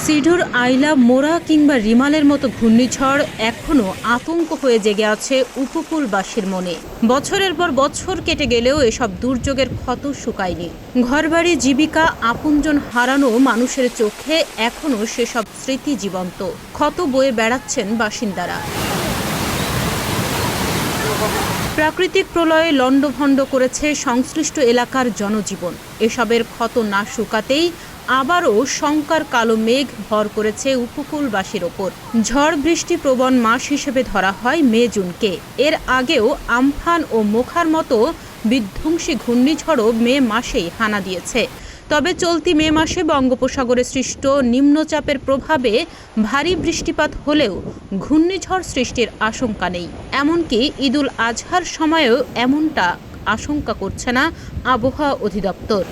Cedar, আইলা, মোরা কিংবা রিমালের মতো ঘূর্ণিঝড় এখনও আতঙ্ক হয়ে জেগে আছে উপকূলবাসীর মনে। বছরের পর বছর কেটে গেলেও এসব দুর্যোগের ক্ষত শুকায়নি। ঘরবাড়ি, জীবিকা, আপনজন হারানো মানুষের চোখে এখনও সেসব স্মৃতি জীবন্ত। ক্ষত বয়ে বেড়াচ্ছেন বাসিন্দারা। প্রাকৃতিক প্রলয়ে লণ্ডভণ্ড করেছে সংশ্লিষ্ট এলাকার জনজীবন। এসবের ক্ষত না শুকাতেই আবারও শঙ্কার কালো মেঘ ভর করেছে উপকূলবাসীর ওপর। ঝড় বৃষ্টি প্রবণ মাস হিসেবে ধরা হয় মে জুনকে। এর আগেও আমফান ও মোখার মতো বিধ্বংসী ঘূর্ণিঝড়ও মে মাসেই হানা দিয়েছে। তবে চলতি মে মাসে বঙ্গোপসাগরে সৃষ্ট নিম্নচাপের প্রভাবে ভারী বৃষ্টিপাত হলেও ঘূর্ণিঝড় সৃষ্টির আশঙ্কা নেই। এমনকি ঈদুল আজহার সময়েও এমনটা আশঙ্কা করছে না আবহাওয়া অধিদপ্তর।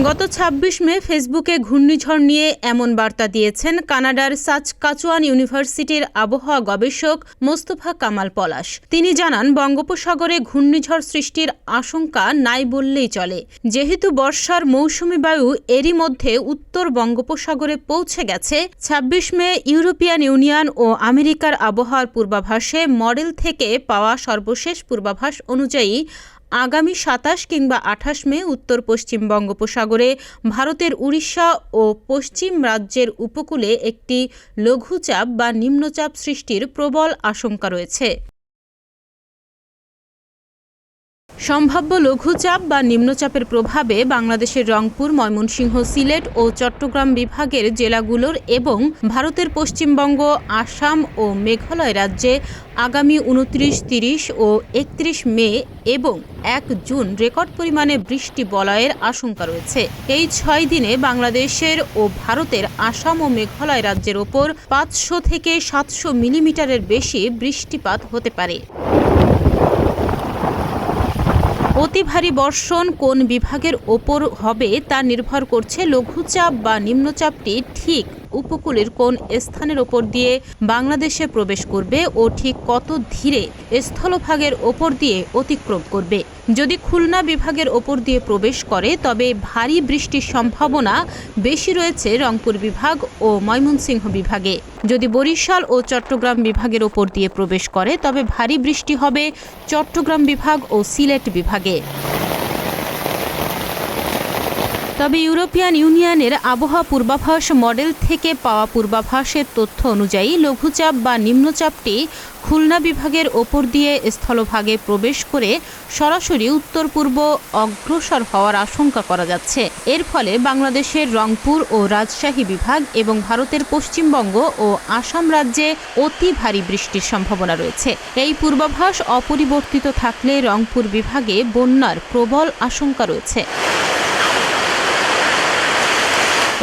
গত ২৬ মে ফেসবুকে ঘূর্ণিঝড় নিয়ে এমন বার্তা দিয়েছেন কানাডার সাসকাচুয়ান ইউনিভার্সিটির আবহাওয়া গবেষক মোস্তফা কামাল পলাশ। তিনি জানান, বঙ্গোপসাগরে ঘূর্ণিঝড় সৃষ্টির আশঙ্কা নাই বললেই চলে। যেহেতু বর্ষার মৌসুমি বায়ু এরই মধ্যে উত্তর বঙ্গোপসাগরে পৌঁছে গেছে। ২৬ মে ইউরোপিয়ান ইউনিয়ন ও আমেরিকার আবহাওয়ার পূর্বাভাসে মডেল থেকে পাওয়া সর্বশেষ পূর্বাভাস অনুযায়ী আগামী ২৭ কিংবা ২৮ মে উত্তর পশ্চিম বঙ্গোপসাগরে ভারতের উড়িষ্যা ও পশ্চিম রাজ্যের উপকূলে একটি লঘুচাপ বা নিম্নচাপ সৃষ্টির প্রবল আশঙ্কা রয়েছে। সম্ভাব্য লঘুচাপ বা নিম্নচাপের প্রভাবে বাংলাদেশের রংপুর, ময়মনসিংহ, সিলেট ও চট্টগ্রাম বিভাগের জেলাগুলোর এবং ভারতের পশ্চিমবঙ্গ, আসাম ও মেঘালয় রাজ্যে আগামী ২৯, ৩০ ও ৩১ মে এবং ১ জুন রেকর্ড পরিমাণে বৃষ্টি বলয়ের আশঙ্কা রয়েছে। এই ৬ দিনে বাংলাদেশের ও ভারতের আসাম ও মেঘালয় রাজ্যের ওপর ৫০০ থেকে ৭০০ মিলিমিটারের বেশি বৃষ্টিপাত হতে পারে। অতি ভারী বর্ষণ কোন বিভাগের ওপর হবে তা নির্ভর করছে লঘুচাপ বা নিম্নচাপটি ঠিক উপকূলের কোন স্থানের ওপর দিয়ে বাংলাদেশে প্রবেশ করবে ও ঠিক কত ধীরে স্থলভাগের ওপর দিয়ে অতিক্রম করবে। যদি খুলনা বিভাগের ওপর দিয়ে প্রবেশ করে তবে ভারী বৃষ্টির সম্ভাবনা বেশি রয়েছে রংপুর বিভাগ ও ময়মনসিংহ বিভাগে। যদি বরিশাল ও চট্টগ্রাম বিভাগের ওপর দিয়ে প্রবেশ করে তবে ভারী বৃষ্টি হবে চট্টগ্রাম বিভাগ ও সিলেট বিভাগে। তবে ইউরোপিয়ান ইউনিয়নের আবহাওয়া পূর্বাভাস মডেল থেকে পাওয়া পূর্বাভাসের তথ্য অনুযায়ী লঘুচাপ বা নিম্নচাপটি খুলনা বিভাগের ওপর দিয়ে স্থলভাগে প্রবেশ করে সরাসরি উত্তর পূর্ব অগ্রসর হওয়ার আশঙ্কা করা যাচ্ছে। এর ফলে বাংলাদেশের রংপুর ও রাজশাহী বিভাগ এবং ভারতের পশ্চিমবঙ্গ ও আসাম রাজ্যে অতি ভারী বৃষ্টির সম্ভাবনা রয়েছে। এই পূর্বাভাস অপরিবর্তিত থাকলে রংপুর বিভাগে বন্যার প্রবল আশঙ্কা রয়েছে।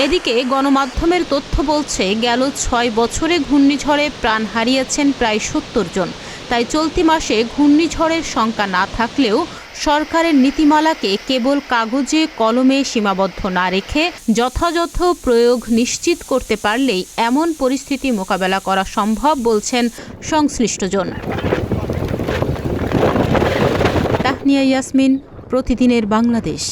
এদিকে গণমাধ্যমের তথ্য বলছে, গেল ৬ বছরে ঘূর্ণিঝড়ে প্রাণ হারিয়েছেন প্রায় ৭০ জন। তাই চলতি মাসে ঘূর্ণিঝড়ের শঙ্কা না থাকলেও সরকারের নীতিমালাকে কেবল কাগজে কলমে সীমাবদ্ধ না রেখে যথাযথ প্রয়োগ নিশ্চিত করতে পারলেই এমন পরিস্থিতি মোকাবেলা করা সম্ভব বলছেন সংশ্লিষ্টজন। তাহনিয়া ইয়াসমিন, প্রতিদিনের বাংলাদেশ।